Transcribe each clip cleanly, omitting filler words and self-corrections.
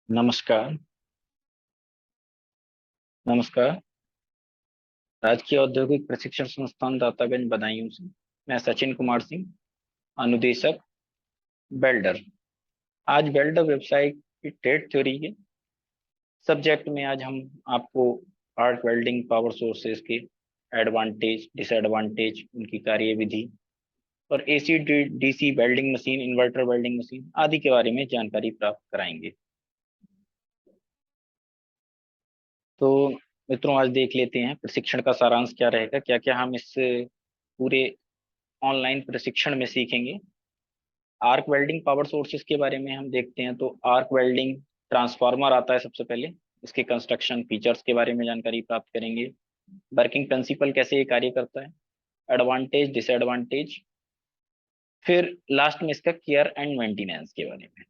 नमस्कार। नमस्कार। राजकीय औद्योगिक प्रशिक्षण संस्थान दातागंज बदायूं से मैं सचिन कुमार सिंह, अनुदेशक वेल्डर। आज वेल्डर व्यवसाय की ट्रेड थ्योरी के सब्जेक्ट में आज हम आपको आर्क वेल्डिंग पावर सोर्सेज के एडवांटेज, डिसएडवांटेज, उनकी कार्यविधि और AC DC welding machine, inverter welding machine आदि के बारे में जानकारी प्राप्त कराएंगे। तो मित्रों, आज देख लेते हैं प्रशिक्षण का सारांश क्या रहेगा, क्या क्या हम इस पूरे ऑनलाइन प्रशिक्षण में सीखेंगे। आर्क वेल्डिंग पावर सोर्सेज के बारे में हम देखते हैं तो आर्क वेल्डिंग ट्रांसफार्मर आता है सबसे पहले। इसके कंस्ट्रक्शन फीचर्स के बारे में जानकारी प्राप्त करेंगे। वर्किंग प्रिंसिपल, कैसे ये कार्य करता है, एडवांटेज, डिसएडवांटेज, फिर लास्ट में इसका केयर एंड मेंटेनेंस के बारे में,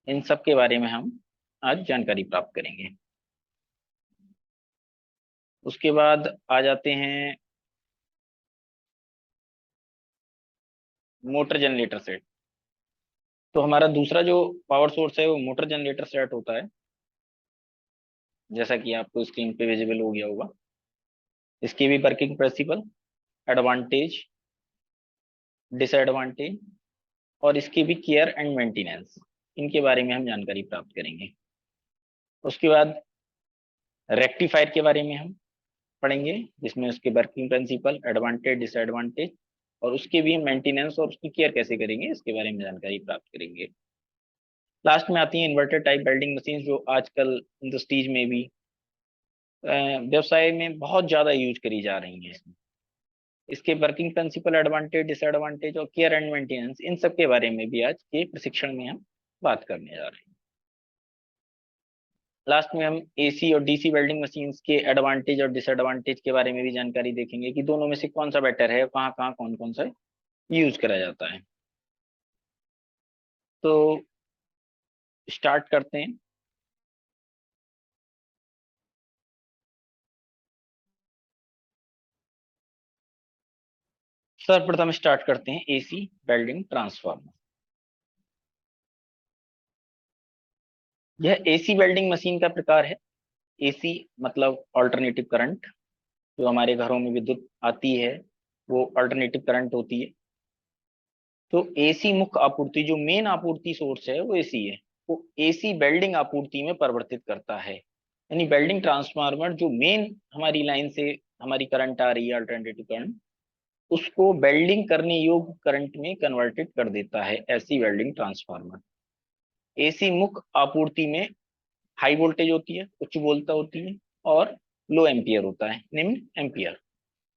इन सब के बारे में हम आज जानकारी प्राप्त करेंगे। उसके बाद आ जाते हैं मोटर जनरेटर सेट। तो हमारा दूसरा जो पावर सोर्स है वो मोटर जनरेटर सेट होता है, जैसा कि आपको स्क्रीन पे विजिबल हो गया होगा। इसकी भी वर्किंग प्रिंसिपल, एडवांटेज, डिसएडवांटेज और इसकी भी केयर एंड मेंटेनेंस, इनके बारे में हम जानकारी प्राप्त करेंगे। उसके बाद रेक्टिफायर के बारे में हम पढ़ेंगे, जिसमें उसके वर्किंग प्रिंसिपल, एडवांटेज, डिसएडवांटेज और उसके भी मेंटेनेंस और उसकी केयर कैसे करेंगे, इसके बारे में जानकारी प्राप्त करेंगे। लास्ट में आती है इन्वर्टर टाइप वेल्डिंग मशीन, जो आजकल इंडस्ट्रीज में भी व्यवसाय में बहुत ज्यादा यूज करी जा रही है। इसके वर्किंग प्रिंसिपल, एडवांटेज, डिसएडवांटेज और केयर एंड मेंटेनेंस, इन सब के बारे में भी आज के प्रशिक्षण में हम बात करने जा रहे हैं। लास्ट में हम एसी और डीसी वेल्डिंग मशीन्स के एडवांटेज और डिसएडवांटेज के बारे में भी जानकारी देखेंगे कि दोनों में से कौन सा बेटर है और कहाँ कहाँ कौन कौन सा यूज करा जाता है। तो स्टार्ट करते हैं। सर्वप्रथम स्टार्ट करते हैं एसी वेल्डिंग ट्रांसफार्मर। यह एसी वेल्डिंग मशीन का प्रकार है। एसी मतलब अल्टरनेटिव करंट, जो हमारे घरों में विद्युत आती है वो अल्टरनेटिव करंट होती है। तो एसी मुख्य आपूर्ति, जो मेन आपूर्ति सोर्स है वो एसी है, वो एसी वेल्डिंग आपूर्ति में परिवर्तित करता है। यानी वेल्डिंग ट्रांसफार्मर जो मेन हमारी लाइन से हमारी करंट आ रही है, अल्टरनेटिव करंट, उसको वेल्डिंग करने योग्य करंट में कन्वर्टेड कर देता है एसी वेल्डिंग ट्रांसफार्मर। एसी मुख्य आपूर्ति में हाई वोल्टेज होती है, उच्च वोल्टता होती है, और लो एम्पियर होता है, निम्न एम्पियर।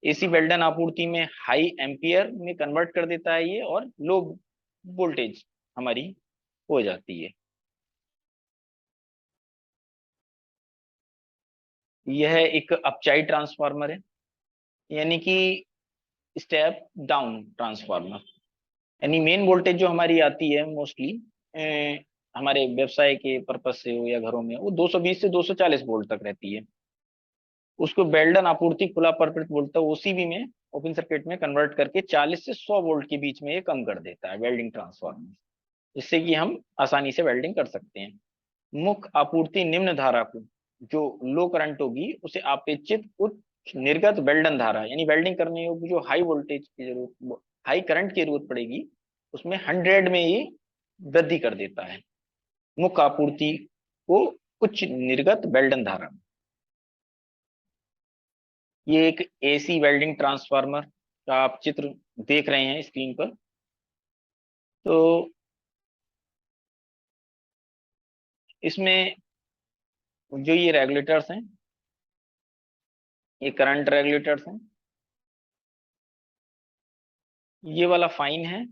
एसी वेल्डन आपूर्ति में हाई एम्पियर में कन्वर्ट कर देता है ये, और लो वोल्टेज हमारी हो जाती है। यह एक अपचाई ट्रांसफार्मर है, यानी कि स्टेप डाउन ट्रांसफार्मर। यानी मेन वोल्टेज जो हमारी आती है मोस्टली हमारे व्यवसाय के पर्पज से हो या घरों में, वो 220 से 240 वोल्ट तक रहती है। उसको वेल्डन आपूर्ति खुला प्रपरित वोल्ट ओसीबी में, ओपन सर्किट में कन्वर्ट करके 40 से 100 वोल्ट के बीच में ये कम कर देता है वेल्डिंग ट्रांसफार्मर, जिससे कि हम आसानी से वेल्डिंग कर सकते हैं। मुख्य आपूर्ति निम्न धारा को, जो लो करंट होगी, उसे अपेक्षित उच्च निर्गत वेल्डन धारा, यानी वेल्डिंग करने योग्य जो हाई वोल्टेज की जरूरत, हाई करंट की जरूरत पड़ेगी, उसमें 100 में ये वृद्धि कर देता है। मुख्य आपूर्ति को उच्च निर्गत वेल्डन धारा। ये एक एसी वेल्डिंग ट्रांसफार्मर का आप चित्र देख रहे हैं स्क्रीन पर। तो इसमें जो ये रेगुलेटर्स हैं, ये करंट रेगुलेटर्स हैं। ये वाला फाइन है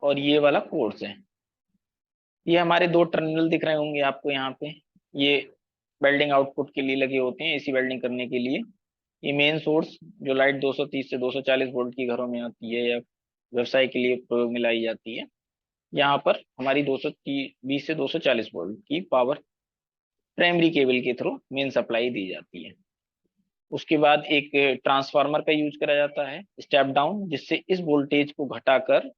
और ये वाला कोर्स है। ये हमारे दो टर्मिनल दिख रहे होंगे आपको यहाँ पे। ये वेल्डिंग आउटपुट के लिए लगे होते हैं, एसी वेल्डिंग करने के लिए। ये मेन सोर्स, जो लाइट 230 से 240 वोल्ट की घरों में आती है या व्यवसाय के लिए प्रयोग में लाई जाती है, यहाँ पर हमारी 220 से 240 वोल्ट की पावर प्राइमरी केबल के थ्रू मेन सप्लाई दी जाती है। उसके बाद एक ट्रांसफार्मर का यूज करा जाता है, स्टेप डाउन, जिससे इस वोल्टेज को घटाकर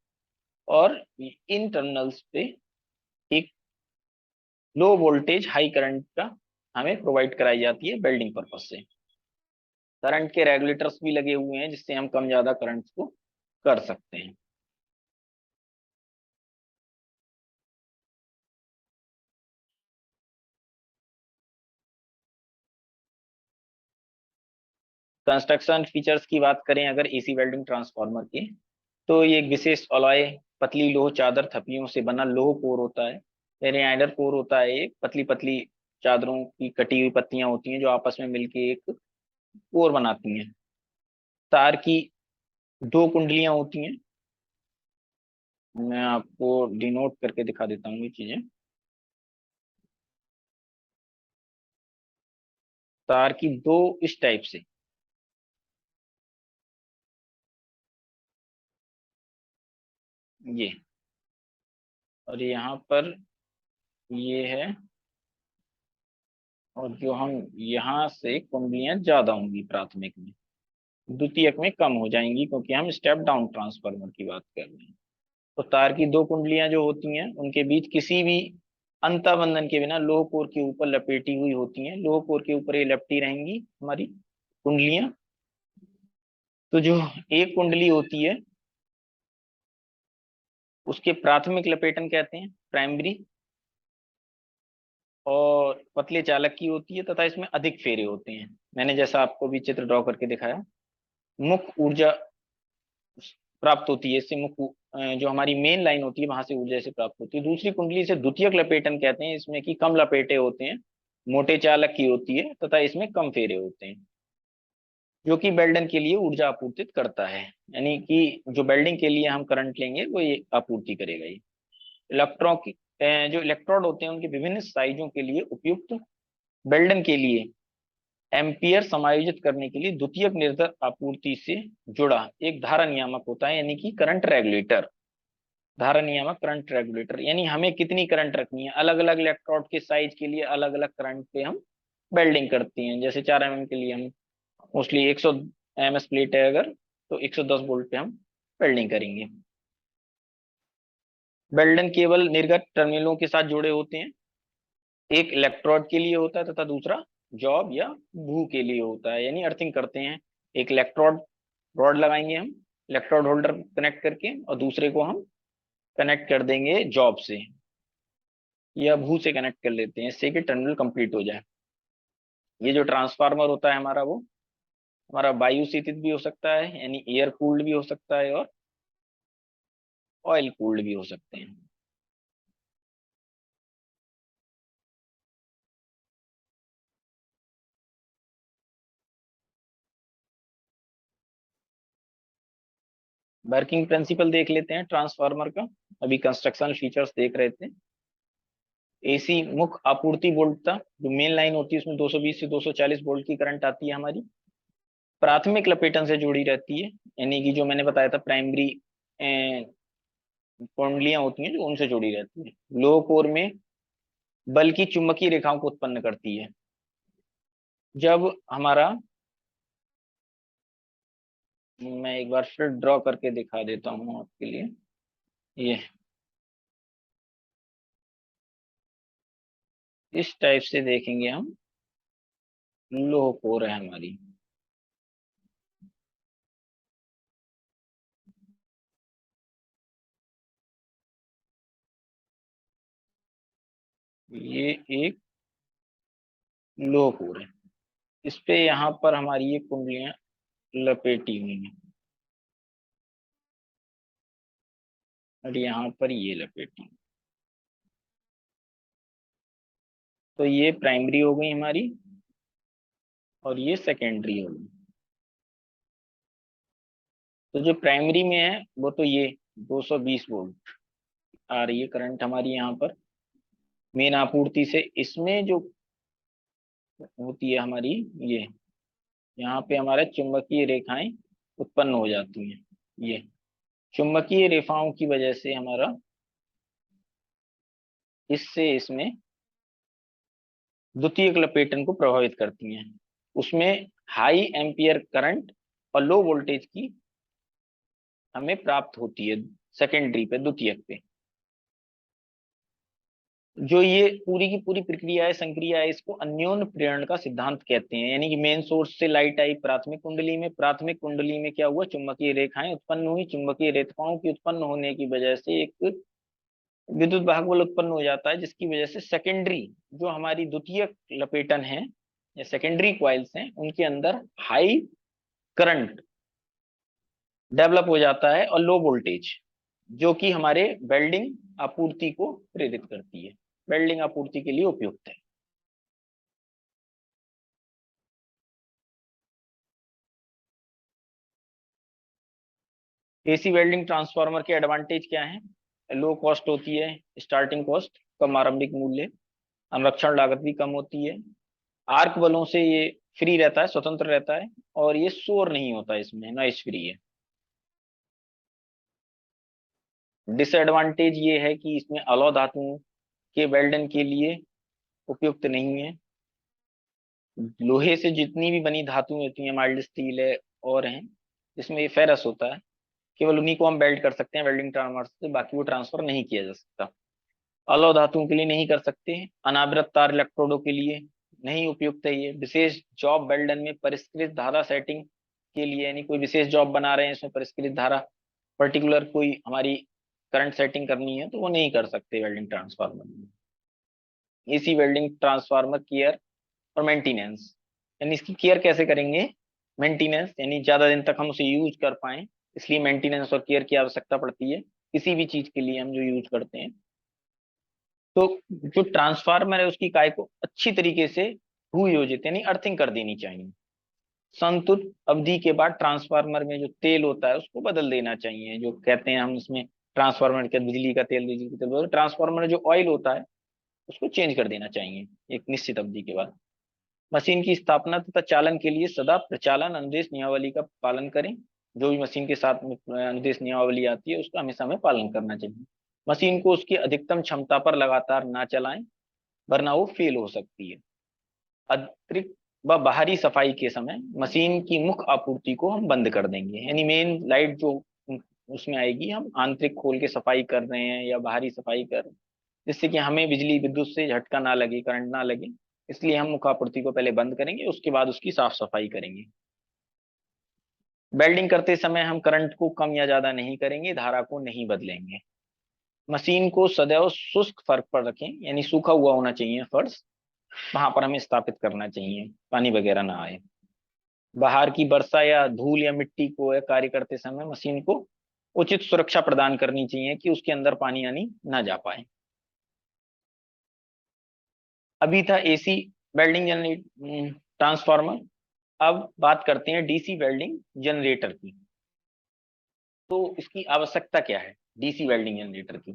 और इन टर्मिनल्स पे एक लो वोल्टेज हाई करंट का हमें प्रोवाइड कराई जाती है वेल्डिंग पर्पज से। करंट के रेगुलेटर्स भी लगे हुए हैं जिससे हम कम ज्यादा करंट को कर सकते हैं। कंस्ट्रक्शन फीचर्स की बात करें अगर एसी वेल्डिंग ट्रांसफार्मर की, तो ये एक विशेष अलॉय पतली लोह चादर थपियों से बना लोह कोर होता है। पेरियाइडर कोर होता है, एक पतली पतली चादरों की कटी हुई पत्तियां होती हैं जो आपस में मिलके एक कोर बनाती हैं। तार की दो कुंडलियां होती हैं, मैं आपको डिनोट करके दिखा देता हूँ ये चीजें। तार की दो इस टाइप से, ये, और यहाँ पर ये है, और जो हम यहाँ से कुंडलियां ज्यादा होंगी प्राथमिक में, द्वितीयक में कम हो जाएंगी क्योंकि हम स्टेप डाउन ट्रांसफार्मर की बात कर रहे हैं। तो तार की दो कुंडलियां जो होती हैं उनके बीच किसी भी अंतःबंधन के बिना लोह कोर के ऊपर लपेटी हुई होती हैं। लोह कोर के ऊपर ये लपटी रहेंगी हमारी कुंडलियां। तो जो एक कुंडली होती है उसके प्राथमिक लपेटन कहते हैं, प्राइमरी, और पतले चालक की होती है तथा इसमें अधिक फेरे होते हैं। मैंने जैसा आपको भी चित्र ड्रॉ करके दिखाया, मुख्य ऊर्जा प्राप्त होती है इससे, मुख्य जो हमारी मेन लाइन होती है वहां से ऊर्जा से प्राप्त होती है। दूसरी कुंडली से द्वितीयक लपेटन कहते हैं, इसमें कि कम लपेटे होते हैं, मोटे चालक की होती है तथा इसमें कम फेरे होते हैं, जो कि बेल्डन के लिए ऊर्जा आपूर्तित करता है। यानी कि जो बेल्डिंग के लिए हम करंट लेंगे वो ये आपूर्ति करेगा। ये इलेक्ट्रॉन की जो इलेक्ट्रोड होते हैं उनके विभिन्न साइजों के लिए उपयुक्त बेल्डन के लिए एम्पियर समायोजित करने के लिए द्वितीयक निर्धर आपूर्ति से जुड़ा एक धारा नियामक होता है, यानी कि करंट रेगुलेटर। धारा नियामक करंट रेगुलेटर यानी हमें कितनी करंट रखनी है, अलग अलग इलेक्ट्रोड के साइज के लिए अलग अलग करंट पे हम वेल्डिंग करते हैं। जैसे 4 mm के लिए हम मोस्टली 100 ms प्लेट है अगर, तो 110 वोल्ट पे हम वेल्डिंग करेंगे। वेल्डन केवल निर्गत टर्मिनलों के साथ जुड़े होते हैं, एक इलेक्ट्रोड के लिए होता है तथा दूसरा जॉब या भू के लिए होता है, यानी अर्थिंग करते हैं। एक इलेक्ट्रोड रॉड लगाएंगे हम इलेक्ट्रोड होल्डर कनेक्ट करके, और दूसरे को हम कनेक्ट कर देंगे जॉब से या भू से कनेक्ट कर लेते हैं, इससे कि टर्मिनल कंप्लीट हो जाए। ये जो ट्रांसफार्मर होता है हमारा, वो हमारा वायु शीतित भी हो सकता है यानी एयर कूल्ड भी हो सकता है, और ऑयल कूल्ड भी हो सकते हैं। वर्किंग प्रिंसिपल देख लेते हैं ट्रांसफार्मर का। अभी कंस्ट्रक्शन फीचर्स देख रहे थे। एसी मुख्य आपूर्ति वोल्ट था, जो मेन लाइन होती है उसमें 220 से 240 वोल्ट की करंट आती है हमारी, प्राथमिक लपेटन से जुड़ी रहती है, यानी कि जो मैंने बताया था प्राइमरी कुंडलियां होती हैं जो उनसे जुड़ी रहती है। लो कोर में बल की चुंबकीय रेखाओं को उत्पन्न करती है। जब हमारा, मैं एक बार फिर ड्रॉ करके दिखा देता हूँ आपके लिए। ये इस टाइप से देखेंगे हम, लो कोर है हमारी। ये एक लो कोर है, इस पे यहाँ पर हमारी ये कुंडलियां लपेटी हुई हैं, और यहाँ पर ये लपेटी। तो ये प्राइमरी हो गई हमारी, और ये सेकेंडरी हो गई। तो जो प्राइमरी में है वो तो ये 220 वोल्ट आ रही है करंट हमारी यहाँ पर मेन आपूर्ति से। इसमें जो होती है हमारी, ये यहाँ पे हमारे चुंबकीय रेखाएं उत्पन्न हो जाती हैं। ये चुंबकीय रेखाओं की वजह से हमारा इससे इसमें द्वितीयक लपेटन को प्रभावित करती हैं। उसमें हाई एम्पियर करंट और लो वोल्टेज की हमें प्राप्त होती है सेकेंडरी पे, द्वितीयक पे। जो ये पूरी की पूरी प्रक्रिया है, संक्रिया है, इसको अन्योन्य प्रेरण का सिद्धांत कहते हैं। यानी कि मेन सोर्स से लाइट आई प्राथमिक कुंडली में, प्राथमिक कुंडली में क्या हुआ, चुंबकीय रेखाएं उत्पन्न हुई, चुंबकीय रेखाओं की उत्पन्न होने की वजह से एक विद्युत वाहक बल उत्पन्न हो जाता है, जिसकी वजह से सेकेंडरी जो हमारी द्वितीयक लपेटन है या सेकेंडरी क्वाइल्स हैं, उनके अंदर हाई करंट डेवलप हो जाता है और लो वोल्टेज, जो कि हमारे वेल्डिंग आपूर्ति को प्रेरित करती है, वेल्डिंग आपूर्ति के लिए उपयुक्त है। एसी वेल्डिंग ट्रांसफार्मर के एडवांटेज क्या है? लो कॉस्ट होती है, स्टार्टिंग कॉस्ट, कम आरंभिक मूल्य, अनुरक्षण लागत भी कम होती है, आर्क बलों से ये फ्री रहता है, स्वतंत्र रहता है, और ये शोर नहीं होता, इसमें नॉइस फ्री है। डिसएडवांटेज ये है कि इसमें अलौ धातुओं के वेल्डन के लिए उपयुक्त नहीं है। लोहे से जितनी भी बनी धातुएं होती हैं, माइल्ड स्टील है और हैं, जिसमें ये फेरस होता है, केवल उन्हीं को हम वेल्ड कर सकते हैं वेल्डिंग ट्रांसफर से, बाकी वो ट्रांसफर नहीं किया जा सकता। अलौ धातुओं के लिए नहीं कर सकते। अनावृत तार इलेक्ट्रोडों के लिए नहीं उपयुक्त है ये। विशेष जॉब वेल्डन में परिष्कृत धारा सेटिंग के लिए, यानी कोई विशेष जॉब बना रहे हैं, इसमें परिष्कृत धारा पर्टिकुलर कोई हमारी करंट सेटिंग करनी है, तो वो नहीं कर सकते वेल्डिंग ट्रांसफार्मर में। एसी वेल्डिंग ट्रांसफार्मर केयर और मेंटेनेंस, यानी इसकी केयर कैसे करेंगे, मेंटेनेंस यानी ज्यादा दिन तक हम उसे यूज कर पाए, इसलिए मेंटेनेंस और केयर की आवश्यकता पड़ती है किसी भी चीज के लिए हम जो यूज करते हैं। तो जो ट्रांसफार्मर है उसकी काय को अच्छी तरीके से सुयोजित यानी अर्थिंग कर देनी चाहिए। संतुलित अवधि के बाद ट्रांसफार्मर में जो तेल होता है उसको बदल देना चाहिए, जो कहते हैं हम इसमें ट्रांसफार्मर के बिजली का तेल, बिजली का तेल, ट्रांसफार्मर में जो ऑयल होता है उसको चेंज कर देना चाहिए एक निश्चित अवधि के बाद। मशीन की स्थापना तथा चालन के लिए सदा प्रचालन अनुदेश नियमावली का पालन करें। जो भी मशीन के साथ में अनुदेश नियमावली आती है उसका हमेशा हमें पालन करना चाहिए। मशीन को उसकी अधिकतम क्षमता पर लगातार ना चलाएं, वरना वो फेल हो सकती है। अतिरिक्त व बाहरी सफाई के समय मशीन की मुख्य आपूर्ति को हम बंद कर देंगे, यानी मेन लाइट जो उसमें आएगी, हम आंतरिक खोल के सफाई कर रहे हैं या बाहरी सफाई कर रहे हैं, जिससे कि हमें बिजली विद्युत से झटका ना लगे, करंट ना लगे, इसलिए हम मुख्य आपूर्ति को पहले बंद करेंगे, उसके बाद उसकी साफ सफाई करेंगे। वेल्डिंग करते समय हम करंट को कम या ज्यादा नहीं करेंगे, धारा को नहीं बदलेंगे। मशीन को सदैव शुष्क फर्श पर रखें, यानी सूखा हुआ होना चाहिए फर्श, वहां पर हमें स्थापित करना चाहिए, पानी वगैरह ना आए। बाहर की वर्षा या धूल या मिट्टी को या कार्य करते समय मशीन को उचित सुरक्षा प्रदान करनी चाहिए कि उसके अंदर पानी यानी ना जा पाए। अभी था एसी वेल्डिंग जनरेट ट्रांसफार्मर, अब बात करते हैं डीसी वेल्डिंग जनरेटर की। तो इसकी आवश्यकता क्या है डीसी वेल्डिंग जनरेटर की?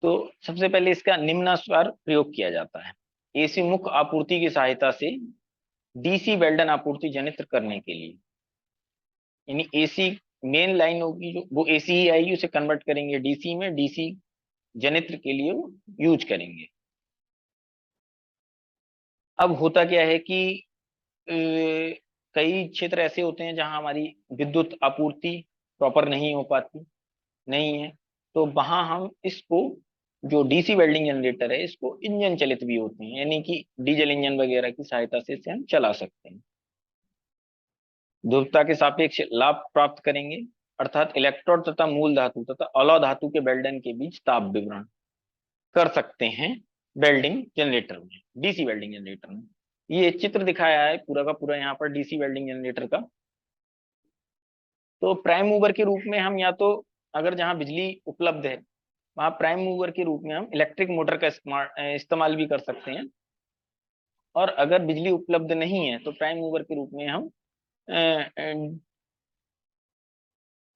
तो सबसे पहले इसका निम्नानुसार प्रयोग किया जाता है। एसी मुख्य आपूर्ति की सहायता से डीसी वेल्डन आपूर्ति जनित्र करने के लिए, यानी एसी मेन लाइन होगी जो वो एसी ही आएगी, उसे कन्वर्ट करेंगे डीसी में, डीसी जनित्र के लिए वो यूज करेंगे। अब होता क्या है कि कई क्षेत्र ऐसे होते हैं जहां हमारी विद्युत आपूर्ति प्रॉपर नहीं हो पाती, नहीं है, तो वहां हम इसको, जो डीसी वेल्डिंग जनरेटर है, इसको इंजन चलित भी होते हैं, यानी कि डीजल इंजन वगैरह की सहायता से इसे हम चला सकते हैं। ध्रुवता के सापेक्ष लाभ प्राप्त करेंगे, अर्थात इलेक्ट्रोड तथा मूल धातु तथा अलौ धातु के वेल्डन के बीच ताप विवरण कर सकते हैं वेल्डिंग जनरेटर में, डीसी वेल्डिंग जनरेटर में। ये चित्र दिखाया है पूरा का पूरा यहाँ पर डीसी वेल्डिंग जनरेटर का। तो प्राइम मूवर के रूप में हम, या तो अगर जहाँ बिजली उपलब्ध है वहां प्राइम मूवर के रूप में हम इलेक्ट्रिक मोटर का इस्तेमाल भी कर सकते हैं, और अगर बिजली उपलब्ध नहीं है तो प्राइम मूवर के रूप में हम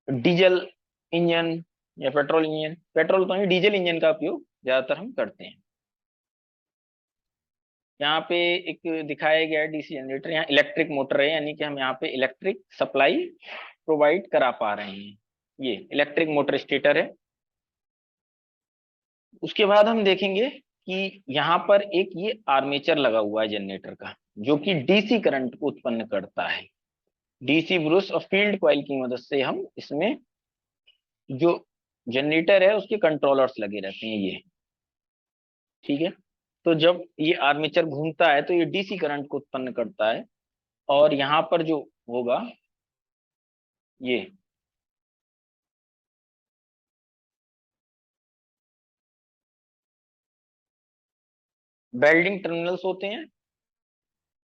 डीजल इंजन या पेट्रोल इंजन, पेट्रोल तो नहीं, डीजल इंजन का उपयोग ज्यादातर हम करते हैं। यहाँ पे एक दिखाया गया है डीसी जनरेटर, यहाँ इलेक्ट्रिक मोटर है, यानी कि हम यहाँ पे इलेक्ट्रिक सप्लाई प्रोवाइड करा पा रहे हैं। ये इलेक्ट्रिक मोटर स्टेटर है। उसके बाद हम देखेंगे कि यहाँ पर एक ये आर्मेचर लगा हुआ है जनरेटर का, जो कि डीसी करंट को उत्पन्न करता है। डीसी ब्रूश और फील्ड कॉइल की मदद से हम इसमें जो जनरेटर है उसके कंट्रोलर्स लगे रहते हैं, ये ठीक है। तो जब ये आर्मेचर घूमता है तो ये डीसी करंट को उत्पन्न करता है, और यहाँ पर जो होगा ये वेल्डिंग टर्मिनल्स होते हैं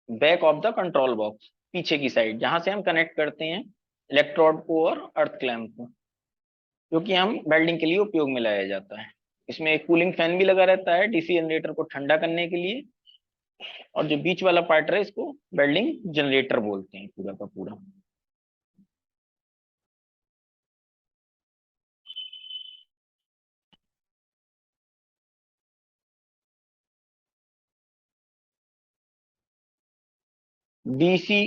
back of the control box, पीछे की साइड, जहां से हम कनेक्ट करते हैं इलेक्ट्रोड को और अर्थ क्लैंप को, जो कि हम वेल्डिंग के लिए उपयोग में लाया जाता है। इसमें एक कूलिंग फैन भी लगा रहता है डीसी जनरेटर को ठंडा करने के लिए, और जो बीच वाला पार्ट है इसको वेल्डिंग जनरेटर बोलते हैं पूरा का पूरा। डीसी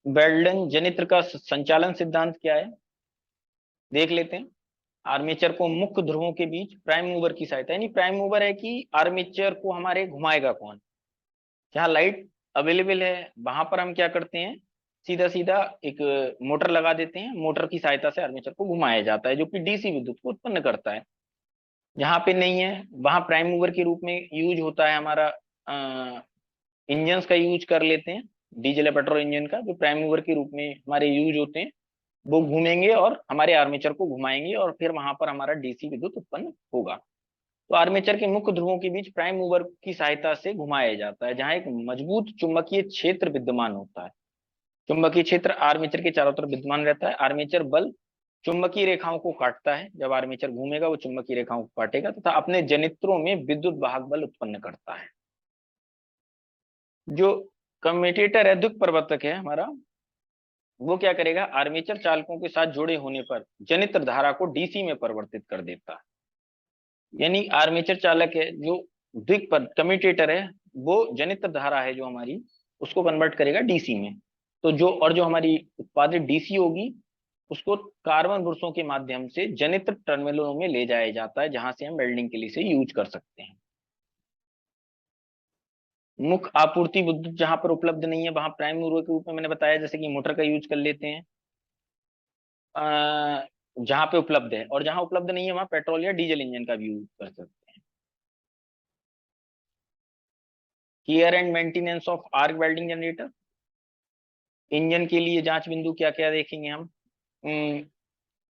वेल्डन जनित्र का संचालन सिद्धांत क्या है, देख लेते हैं। आर्मेचर को मुख्य ध्रुवों के बीच प्राइम मूवर की सहायता, यानी प्राइम मूवर है कि आर्मेचर को हमारे घुमाएगा कौन, जहाँ लाइट अवेलेबल है वहां पर हम क्या करते हैं, सीधा सीधा एक मोटर लगा देते हैं, मोटर की सहायता से आर्मेचर को घुमाया जाता है, जो कि डीसी विद्युत को उत्पन्न करता है। जहां पे नहीं है वहां प्राइम मूवर के रूप में यूज होता है हमारा इंजन का यूज कर लेते हैं, डीजल या पेट्रोल इंजन का, जो प्राइम मूवर के रूप में हमारे यूज होते हैं। वो घूमेंगे और हमारे आर्मेचर को घुमाएंगे, और फिर वहां पर हमारा डीसी विद्युत उत्पन्न होगा। तो आर्मेचर के मुख्य ध्रुवों के बीच प्राइम मूवर की सहायता से घुमाया जाता है, जहां एक मजबूत चुंबकीय क्षेत्र विद्यमान होता है। चुंबकीय क्षेत्र आर्मेचर के चारों तरफ विद्यमान रहता है। आर्मेचर बल चुंबकीय रेखाओं को काटता है, जब आर्मेचर घूमेगा वो चुंबकीय रेखाओं को काटेगा तथा अपने जनित्रों में विद्युत वाहक बल उत्पन्न करता है। जो कम्यूटेटर है, द्विक प्रवर्तक है हमारा, वो क्या करेगा, आर्मेचर चालकों के साथ जुड़े होने पर जनित्र धारा को डीसी में परिवर्तित कर देता है। यानी आर्मेचर चालक है जो द्विक कम्यूटेटर है, वो जनित्र धारा है जो हमारी, उसको कन्वर्ट करेगा डीसी में। तो जो हमारी उत्पादित डीसी होगी उसको कार्बन बुरसों के माध्यम से जनित्र टर्मिनलों में ले जाया जाता है, जहां से हम वेल्डिंग के लिए से यूज कर सकते हैं। मुख्य आपूर्ति विद्युत जहां पर उपलब्ध नहीं है वहां प्राइम मूवर के रूप में मैंने बताया, जैसे कि मोटर का यूज कर लेते हैं जहां पे उपलब्ध है, और जहां उपलब्ध नहीं है वहां पेट्रोल या डीजल इंजन का भी यूज कर सकते हैं। Care and maintenance of arc welding generator, engine के लिए जांच बिंदु क्या क्या देखेंगे हम। अम,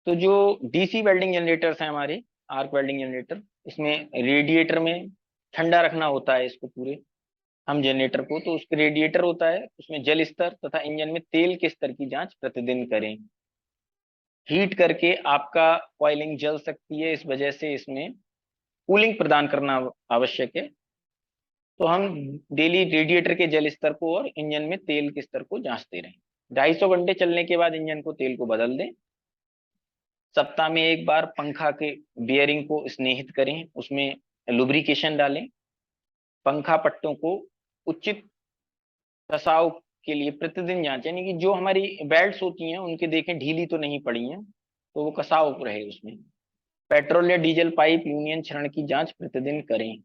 तो जो डीसी वेल्डिंग जनरेटर्स हैं हमारे, आर्क वेल्डिंग जनरेटर, इसमें रेडिएटर में ठंडा रखना होता है इसको पूरे हम जनरेटर को, तो उसके रेडिएटर होता है, उसमें जल स्तर तथा इंजन में तेल के स्तर की जांच प्रतिदिन करें। हीट करके आपका कॉइलिंग जल सकती है, इस वजह से इसमें कूलिंग प्रदान करना आवश्यक है। तो हम डेली रेडिएटर के जल स्तर को और इंजन में तेल के स्तर को जांचते रहें। 250 घंटे चलने के बाद इंजन को तेल को बदल दें। सप्ताह में एक बार पंखा के बियरिंग को स्नेहित करें, उसमें लुब्रिकेशन डालें। पंखा पट्टों को उचित कसाव के लिए प्रतिदिन जांचें, यानी कि जो हमारी बेल्ट्स होती हैं उनके देखें ढीली तो नहीं पड़ी हैं, तो वो कसाव रहे उसमें। पेट्रोल या डीजल पाइप यूनियन क्षरण की जांच प्रतिदिन करें।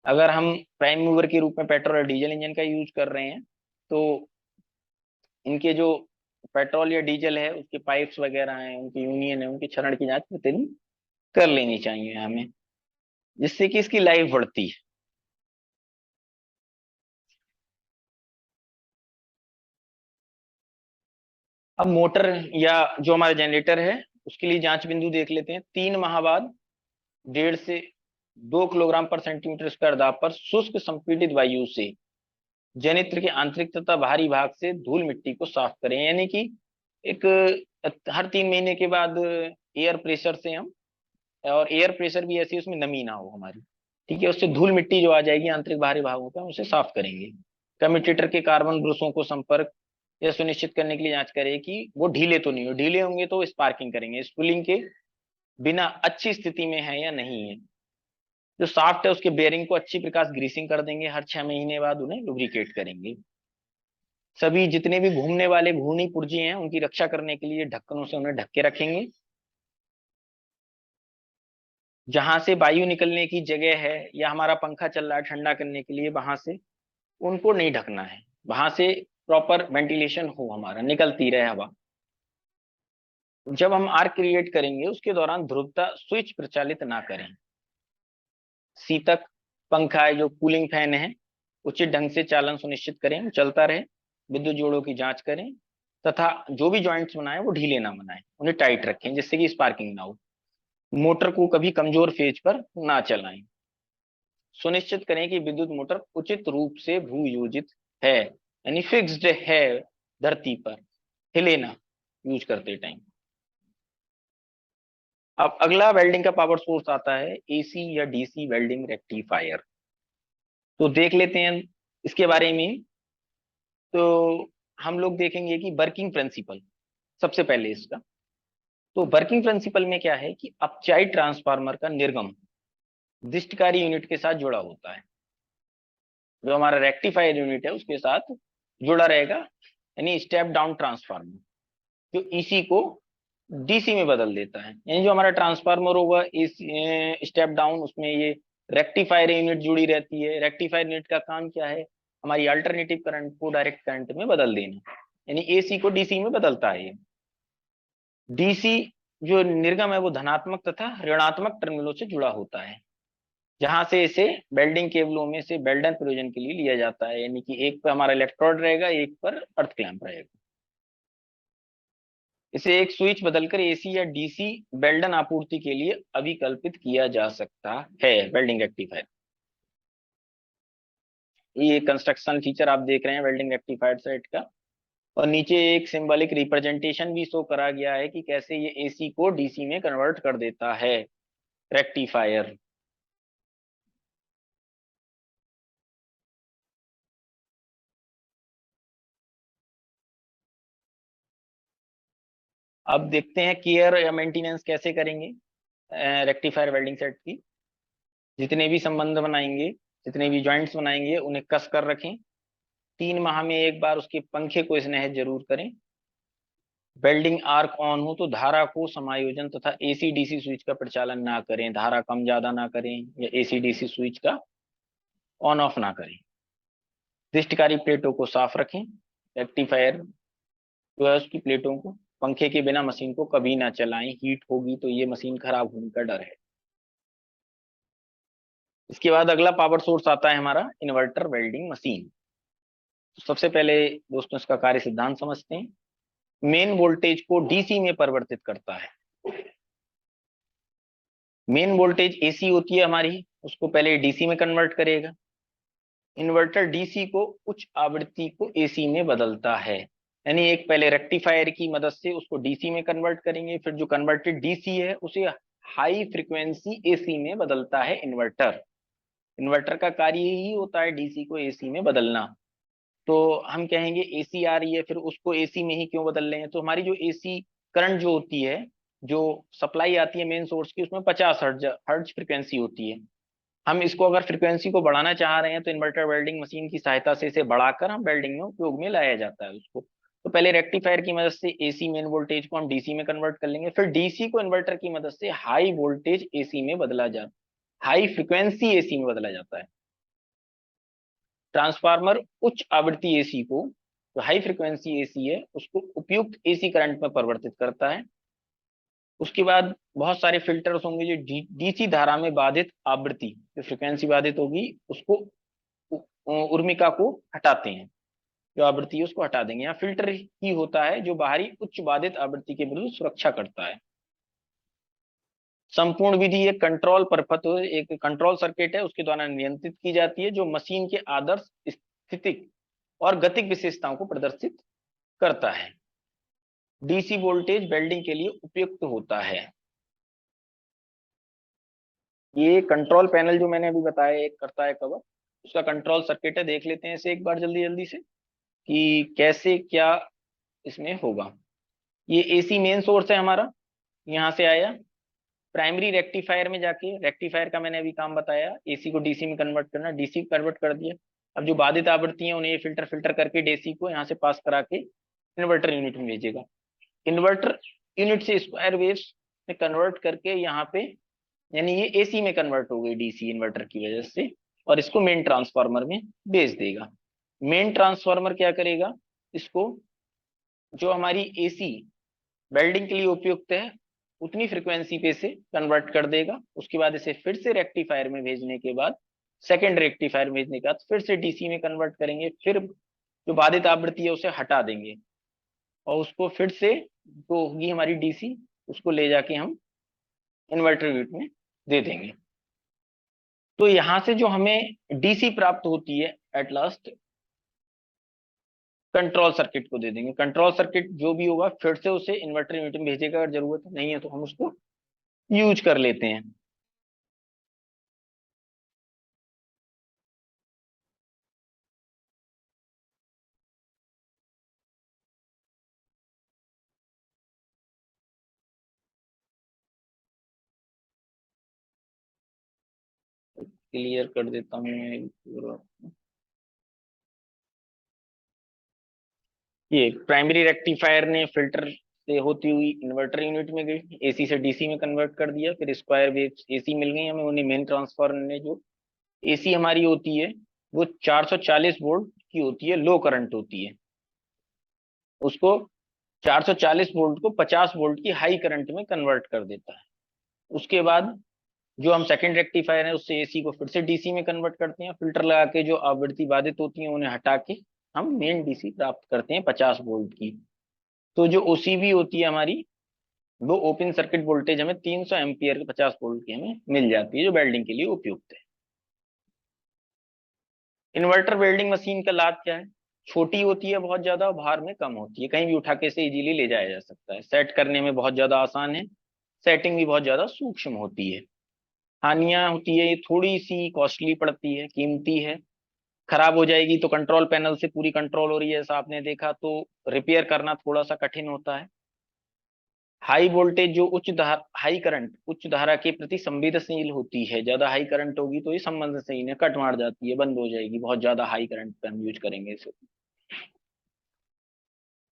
अगर हम प्राइम मूवर के रूप में पेट्रोल और डीजल इंजन का यूज कर रहे हैं, तो इनके जो पेट्रोल या डीजल है उसके पाइप्स वगैरह हैं, उनकी यूनियन है, उनके क्षरण की जांच प्रतिदिन कर लेनी चाहिए हमें, जिससे कि इसकी लाइफ बढ़ती है। अब मोटर या जो हमारा जनरेटर है उसके लिए जांच बिंदु देख लेते हैं। 3 माह बाद 1.5 से 2 किलोग्राम/सेंटीमीटर स्क्वायर दाब पर शुष्क संपीड़ित वायु से जनित्र के आंतरिक तथा बाहरी भाग से धूल मिट्टी को साफ करें, यानी कि एक हर 3 महीने के बाद एयर प्रेशर से हम, और एयर प्रेशर भी ऐसी उसमें नमी ना हो हमारी, ठीक है, उससे धूल मिट्टी जो आ जाएगी आंतरिक बाहरी भागों का, हम उसे साफ करेंगे। कम्यूटेटर के कार्बन ब्रशों को संपर्क यह सुनिश्चित करने के लिए जांच करें कि वो ढीले तो नहीं हो, ढीले होंगे तो स्पार्किंग करेंगे, स्पूलिंग के बिना अच्छी स्थिति में है या नहीं है। जो साफ्ट है उसके बेयरिंग को अच्छी प्रकार ग्रीसिंग कर देंगे, हर 6 महीने बाद उन्हें लुब्रिकेट करेंगे। सभी जितने भी घूमने वाले घूर्णी पुर्जे हैं उनकी रक्षा करने के लिए ढक्कनों से उन्हें ढक के रखेंगे। जहां से वायु निकलने की जगह है या हमारा पंखा चल रहा है ठंडा करने के लिए, वहां से उनको नहीं ढकना है, वहां से प्रॉपर वेंटिलेशन हो, हमारा निकलती रहे हवा। जब हम आर्क क्रिएट करेंगे उसके दौरान ध्रुवता स्विच प्रचालित ना करें। शीतक पंखा है जो कूलिंग फैन है उचित ढंग से चालन सुनिश्चित करें, वो चलता रहे। विद्युत जोड़ों की जांच करें तथा जो भी जॉइंट्स बनाए वो ढीले ना बनाए, उन्हें टाइट रखें जिससे कि स्पार्किंग ना हो। मोटर को कभी कमजोर फेज पर ना चलाएं। सुनिश्चित करें कि विद्युत मोटर उचित रूप से भूयोजित है, यानी फिक्स्ड है धरती पर, हिले ना यूज करते टाइम। अब अगला वेल्डिंग का पावर सोर्स आता है एसी या डीसी वेल्डिंग रेक्टिफायर। तो देख लेते हैं इसके बारे में। तो हम लोग देखेंगे कि वर्किंग प्रिंसिपल सबसे पहले इसका। तो वर्किंग प्रिंसिपल में क्या है कि अपचाई ट्रांसफार्मर का निर्गम दिष्टकारी यूनिट के साथ जुड़ा होता है। जो हमारा रेक्टिफायर यूनिट है उसके साथ जुड़ा रहेगा, यानी स्टेप डाउन ट्रांसफार्मर जो ईसी को डीसी में बदल देता है। यानी जो हमारा ट्रांसफार्मर होगा इस स्टेप डाउन, उसमें ये रेक्टिफायर यूनिट जुड़ी रहती है। रेक्टिफायर यूनिट का काम क्या है, हमारी अल्टरनेटिव करंट को डायरेक्ट करंट में बदल देना, यानी एसी को डीसी में बदलता है। डीसी जो निर्गम है वो धनात्मक तथा ऋणात्मक टर्मिनलों से जुड़ा होता है, जहां से इसे वेल्डिंग केबलों में से वेल्डन प्रयोजन के लिए लिया जाता है। यानी कि एक पर हमारा इलेक्ट्रोड रहेगा, एक पर अर्थ क्लैंप रहेगा। इसे एक स्विच बदलकर एसी या डीसी वेल्डन आपूर्ति के लिए अभिकल्पित किया जा सकता है। वेल्डिंग रेक्टिफायर, ये कंस्ट्रक्शन फीचर आप देख रहे हैं वेल्डिंग रेक्टिफायर सेट का। और नीचे एक सिंबॉलिक रिप्रेजेंटेशन भी शो करा गया है कि कैसे ये एसी को डीसी में कन्वर्ट कर देता है रेक्टिफायर। अब देखते हैं केयर या मेंटेनेंस कैसे करेंगे रेक्टिफायर वेल्डिंग सेट की। जितने भी संबंध बनाएंगे, जितने भी जॉइंट्स बनाएंगे उन्हें कस कर रखें। 3 माह में एक बार उसके पंखे को स्नेह जरूर करें। वेल्डिंग आर्क ऑन हो तो धारा को समायोजन तथा एसी डीसी स्विच का प्रचालन ना करें, धारा कम ज्यादा ना करें या एसी डीसी स्विच का ऑन ऑफ ना करें। दृष्टिकारी प्लेटों को साफ रखें। रेक्टिफायर जो है उसकी प्लेटों को, पंखे के बिना मशीन को कभी ना चलाएं, हीट होगी तो ये मशीन खराब होने का डर है। इसके बाद अगला पावर सोर्स आता है हमारा इन्वर्टर वेल्डिंग मशीन। तो सबसे पहले दोस्तों इसका कार्य सिद्धांत समझते हैं। मेन वोल्टेज को डीसी में परिवर्तित करता है। मेन वोल्टेज एसी होती है हमारी, उसको पहले डीसी में कन्वर्ट करेगा। इन्वर्टर डीसी को उच्च आवृत्ति को एसी में बदलता है, यानी एक पहले रेक्टिफायर की मदद से उसको डीसी में कन्वर्ट करेंगे, फिर जो कन्वर्टेड डीसी है उसे हाई फ्रीक्वेंसी एसी में बदलता है इन्वर्टर। इन्वर्टर का कार्य यही होता है डीसी को एसी में बदलना। तो हम कहेंगे एसी आ रही है फिर उसको एसी में ही क्यों बदल रहे हैं। तो हमारी जो एसी करंट जो होती है, जो सप्लाई आती है मेन सोर्स की, उसमें 50 हर्ट्ज फ्रीक्वेंसी होती है। हम इसको अगर फ्रीक्वेंसी को बढ़ाना चाह रहे हैं तो इन्वर्टर वेल्डिंग मशीन की सहायता से इसे बढ़ाकर हम वेल्डिंग में उपयोग में लाया जाता है उसको। तो पहले रेक्टिफायर की मदद से एसी मेन वोल्टेज को हम डीसी में कन्वर्ट कर लेंगे, फिर डीसी को इन्वर्टर की मदद से हाई वोल्टेज एसी में बदला जाता, हाई फ्रिक्वेंसी एसी में बदला जाता है। ट्रांसफार्मर उच्च आवृत्ति एसी को, जो हाई फ्रिक्वेंसी एसी है, उसको उपयुक्त एसी करंट में परिवर्तित करता है। उसके बाद बहुत सारे फिल्टर्स होंगे जो डीसी धारा में बाधित आवृत्ति, जो फ्रिक्वेंसी बाधित होगी उसको, उर्मिका को हटाते हैं। जो आवृत्ति है उसको हटा देंगे। यहाँ फिल्टर ही होता है जो बाहरी उच्च बाधित आवृत्ति के विरुद्ध सुरक्षा करता है। संपूर्ण विधि एक कंट्रोल परपथ, एक कंट्रोल सर्किट है, उसके द्वारा नियंत्रित की जाती है, जो मशीन के आदर्श स्थितिक और गतिक विशेषताओं को प्रदर्शित करता है। डीसी वोल्टेज वेल्डिंग के लिए उपयुक्त होता है। ये कंट्रोल पैनल जो मैंने अभी बताया एक करता है कवर, उसका कंट्रोल सर्किट है। देख लेते हैं इसे एक बार जल्दी जल्दी से कि कैसे क्या इसमें होगा। ये एसी मेन सोर्स है हमारा, यहाँ से आया प्राइमरी रेक्टिफायर में जाके, रेक्टिफायर का मैंने अभी काम बताया, एसी को डीसी में कन्वर्ट करना, डीसी कन्वर्ट कर दिया। अब जो बाधित आवृत्ति है उन्हें ये फिल्टर फिल्टर करके डीसी को यहाँ से पास करा के इन्वर्टर यूनिट में भेजेगा। इन्वर्टर यूनिट से स्क्वायर वेव्स में कन्वर्ट करके यहाँ पे, यानी ये एसी में कन्वर्ट हो गई डीसी इन्वर्टर की वजह से, और इसको मेन ट्रांसफार्मर में भेज देगा। मेन ट्रांसफार्मर क्या करेगा, इसको जो हमारी एसी वेल्डिंग के लिए उपयुक्त है उतनी फ्रिक्वेंसी पे से कन्वर्ट कर देगा। उसके बाद इसे फिर से रेक्टिफायर में भेजने के बाद सेकेंड रेक्टिफायर भेजने का, तो फिर से डीसी में कन्वर्ट करेंगे, फिर जो बाधित आवृत्ति है उसे हटा देंगे और उसको फिर से जो होगी हमारी डीसी, उसको ले जाके हम इन्वर्टर यूनिट में दे देंगे। तो यहां से जो हमें डीसी प्राप्त होती है एट लास्ट कंट्रोल सर्किट को दे देंगे। कंट्रोल सर्किट जो भी होगा फिर से उसे इन्वर्टर यूनिट में भेजेगा, अगर जरूरत नहीं है तो हम उसको यूज कर लेते हैं। क्लियर कर देता हूँ मैं पूरा। ये प्राइमरी रेक्टिफायर ने फिल्टर से होती हुई इन्वर्टर यूनिट में गई, एसी से डीसी में कन्वर्ट कर दिया, फिर स्क्वायर वेव एसी मिल गई हमें, उन्हें मेन ट्रांसफार्मर ने जो एसी हमारी होती है वो 440 वोल्ट की होती है, लो करंट होती है, उसको 440 वोल्ट को 50 वोल्ट की हाई करंट में कन्वर्ट कर देता है। उसके बाद जो हम सेकंड रेक्टिफायर है उससे एसी को फिर से डीसी में कन्वर्ट करते हैं, फिल्टर लगा के जो आवृत्ति बाधित होती है उन्हें हटा के हम मेन डीसी प्राप्त करते हैं 50 वोल्ट की। तो जो ओसीबी होती है हमारी, वो ओपन सर्किट वोल्टेज हमें 300 एम्पियर 50 वोल्ट की हमें मिल जाती है, जो वेल्डिंग के लिए उपयुक्त है। इन्वर्टर वेल्डिंग मशीन का लाभ क्या है? छोटी होती है बहुत ज्यादा और भार में कम होती है, कहीं भी उठा के इसे इजीली ले जाया जा सकता है, सेट करने में बहुत ज्यादा आसान है, सेटिंग भी बहुत ज्यादा सूक्ष्म होती है। हानियां होती है, ये थोड़ी सी कॉस्टली पड़ती है, कीमती है, खराब हो जाएगी तो कंट्रोल पैनल से पूरी कंट्रोल हो रही है ऐसा आपने देखा तो रिपेयर करना थोड़ा सा कठिन होता है। हाई वोल्टेज जो हाई करंट उच्च धारा के प्रति संवेदनशील होती है, ज्यादा हाई करंट होगी तो ये संवेदनशील है, कट मार जाती है, बंद हो जाएगी बहुत ज्यादा हाई करंट पे हम यूज करेंगे इसे।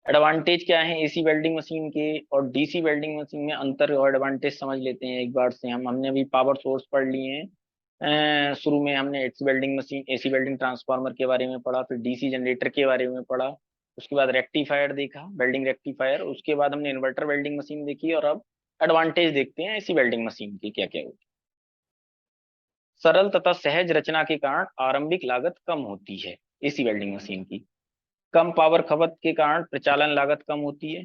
एडवांटेज क्या है एसी वेल्डिंग मशीन के और डीसी वेल्डिंग मशीन में अंतर और एडवांटेज समझ लेते हैं एक बार से। हमने अभी पावर सोर्स पढ़ लिए हैं, शुरू में हमने AC welding machine AC welding transformer के बारे में पढ़ा, फिर डीसी जनरेटर के बारे में पढ़ा, उसके बाद रेक्टिफायर देखा, वेल्डिंग रेक्टिफायर, उसके बाद हमने इन्वर्टर वेल्डिंग मशीन देखी, और अब एडवांटेज देखते हैं एसी वेल्डिंग मशीन की क्या क्या होती है। सरल तथा सहज रचना के कारण आरंभिक लागत कम होती है एसी वेल्डिंग मशीन की। कम पावर खपत के कारण प्रचालन लागत कम होती है,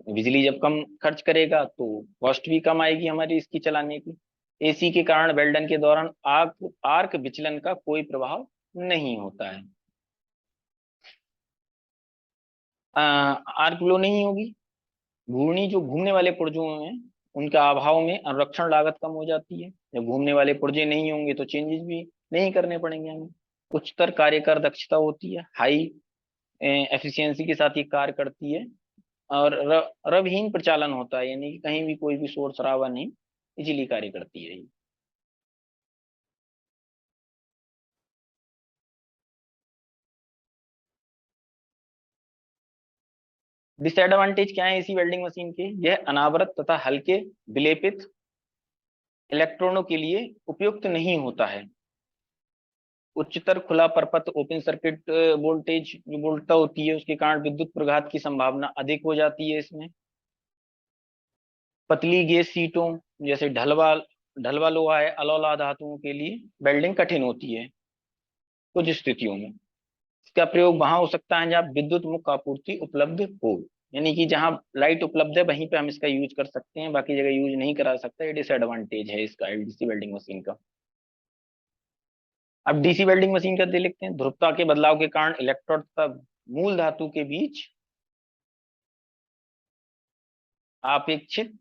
बिजली जब कम खर्च करेगा तो कॉस्ट भी कम आएगी हमारी इसकी चलाने की। एसी के कारण वेल्डन के दौरान आर्क आर्क विचलन का कोई प्रभाव नहीं होता है, आर्क फ्लो नहीं होगी। घूर्णी जो घूमने वाले पुर्जों में उनका अभाव में अनुरक्षण लागत कम हो जाती है, जब घूमने वाले पुर्जे नहीं होंगे तो चेंजेस भी नहीं करने पड़ेंगे हमें। उच्चतर कार्यकर दक्षता होती है, हाई एफिशिएंसी के साथ ये कार्य करती है, और रवहीन प्रचालन होता है, यानी कि कहीं भी कोई भी शोर शराबा नहीं, इजीली कार्य करती है। डिसएडवांटेज क्या है इसी वेल्डिंग मशीन के? यह अनावृत तथा हल्के विलेपित इलेक्ट्रॉनों के लिए उपयुक्त नहीं होता है। उच्चतर खुला परपथ ओपन सर्किट वोल्टेज जो वोल्टता होती है उसके कारण विद्युत प्रघात की संभावना अधिक हो जाती है इसमें। पतली गेज सीटों जैसे ढलवा ढलवा लोहा है, अलौला धातुओं के लिए वेल्डिंग कठिन होती है कुछ स्थितियों में। इसका प्रयोग वहां हो सकता है जहाँ विद्युत मुक्त आपूर्ति उपलब्ध हो, यानी कि जहां लाइट उपलब्ध है वहीं पे हम इसका यूज कर सकते हैं, बाकी जगह यूज नहीं करा सकते, ये डिसएडवांटेज है इसका एलडीसी वेल्डिंग मशीन का। अब डीसी वेल्डिंग मशीन का देख लेते हैं। ध्रुवता के बदलाव के कारण इलेक्ट्रोड तथा मूल धातु के बीच आपेक्षिक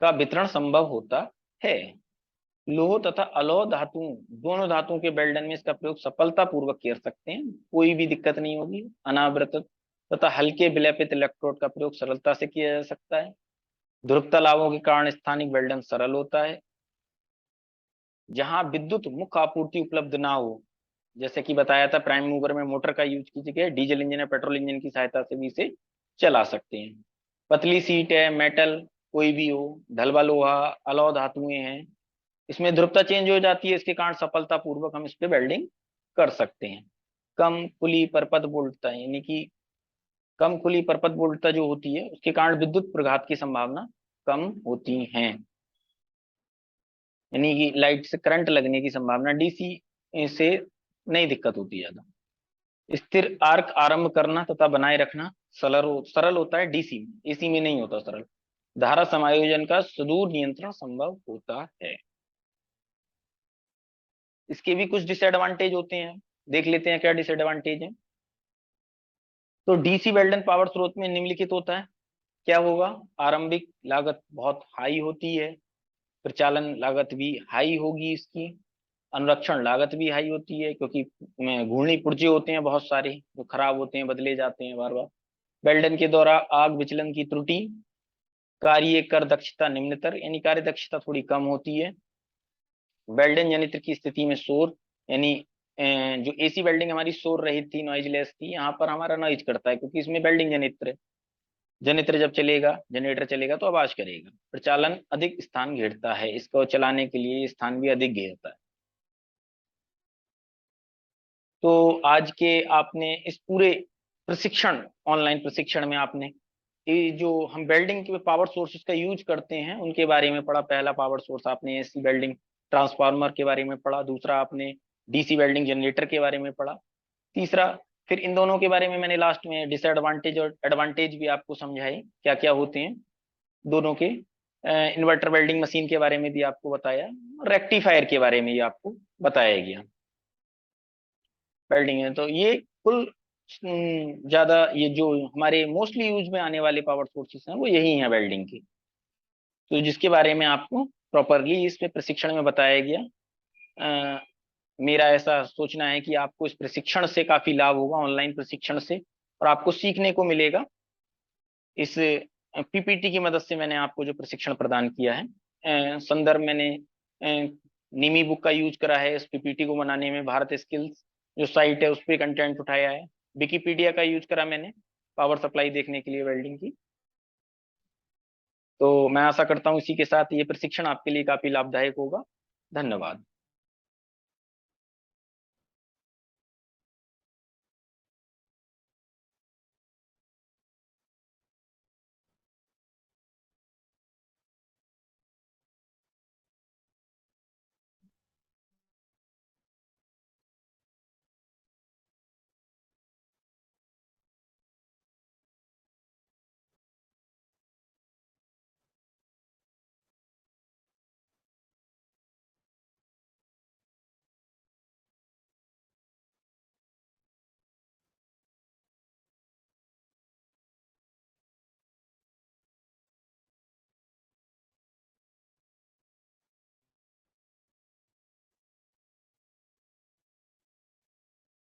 का वितरण संभव होता है। लोह तथा अलौह धातुओं दोनों धातुओं के वेल्डन में इसका प्रयोग सफलता पूर्वक कर सकते हैं, कोई भी दिक्कत नहीं होगी। अनावृत तथा हल्के विलेपित इलेक्ट्रोड का प्रयोग सरलता से किया जा सकता है। ध्रुवता लाभों के कारण स्थानिक वेल्डन सरल होता है। जहां विद्युत मुख्य आपूर्ति उपलब्ध ना हो, जैसे कि बताया था प्राइम मूवर में मोटर का यूज की जगह डीजल इंजन या पेट्रोल इंजन की सहायता से भी इसे चला सकते हैं। पतली सीट है, मेटल कोई भी हो, ढलवा लोहा, अलौह धातुएं हैं, इसमें ध्रुवता चेंज हो जाती है, इसके कारण सफलता पूर्वक हम इस पे वेल्डिंग कर सकते हैं। कम खुली परपथ बोल्टता यानी कि कम खुली परपथ बोल्टता जो होती है उसके कारण विद्युत प्रघात की संभावना कम होती है, यानी कि लाइट से करंट लगने की संभावना। डीसी से नहीं दिक्कत होती ज्यादा। स्थिर आर्क आरंभ करना तथा बनाए रखना सरल होता है डीसी में, एसी में नहीं होता सरल। धारा समायोजन का सुदूर नियंत्रण संभव होता है। इसके भी कुछ डिसएडवांटेज होते हैं, देख लेते हैं क्या डिसएडवांटेज है। तो डीसी वेल्डन पावर स्रोत में निम्नलिखित होता है। क्या होगा? आरंभिक लागत बहुत हाई होती है, प्रचालन लागत भी हाई होगी इसकी, अनुरक्षण लागत भी हाई होती है क्योंकि घूर्णी पुर्जे होते हैं बहुत सारे जो खराब होते हैं, बदले जाते हैं बार बार। वेल्डन के द्वारा आग विचलन की त्रुटि, कार्य कर दक्षता निम्नतर, यानी कार्य दक्षता थोड़ी कम होती है। वेल्डन जनित्र की स्थिति में शोर, यानी जो एसी वेल्डिंग हमारी शोर रहित थी, नॉइजलेस थी, यहाँ पर हमारा नॉइज करता है क्योंकि इसमें वेल्डिंग जनित्र है। जनित्र जब चलेगा, जनरेटर चलेगा तो आवाज करेगा। प्रचालन अधिक स्थान घेरता है, इसको चलाने के लिए स्थान भी अधिक घेरता है। तो आज के आपने इस पूरे प्रशिक्षण, ऑनलाइन प्रशिक्षण में आपने ये जो हम वेल्डिंग के पावर सोर्सेज का यूज करते हैं उनके बारे में पढ़ा। पहला पावर सोर्स आपने एसी वेल्डिंग ट्रांसफार्मर के बारे में पढ़ा, दूसरा आपने डीसी वेल्डिंग जनरेटर के बारे में पढ़ा, तीसरा फिर इन दोनों के बारे में मैंने लास्ट में डिसएडवांटेज और एडवांटेज भी आपको समझाए क्या क्या होते हैं दोनों के। इन्वर्टर वेल्डिंग मशीन के बारे में भी आपको बताया, रेक्टिफायर के बारे में भी आपको बताया गया। वेल्डिंग है तो ये कुल ज्यादा ये जो हमारे मोस्टली यूज में आने वाले पावर सोर्सेस हैं वो यही हैं वेल्डिंग के। तो जिसके बारे में आपको प्रॉपरली इस पे प्रशिक्षण में बताया गया। मेरा ऐसा सोचना है कि आपको इस प्रशिक्षण से काफी लाभ होगा, ऑनलाइन प्रशिक्षण से, और आपको सीखने को मिलेगा। इस पीपीटी की मदद से मैंने आपको जो प्रशिक्षण प्रदान किया है, संदर्भ मैंने निमी बुक का यूज करा है इस पीपीटी को बनाने में, भारत स्किल्स जो साइट है उस पर कंटेंट उठाया है, विकिपीडिया का यूज करा मैंने पावर सप्लाई देखने के लिए वेल्डिंग की। तो मैं आशा करता हूँ इसी के साथ ये प्रशिक्षण आपके लिए काफी लाभदायक होगा। धन्यवाद।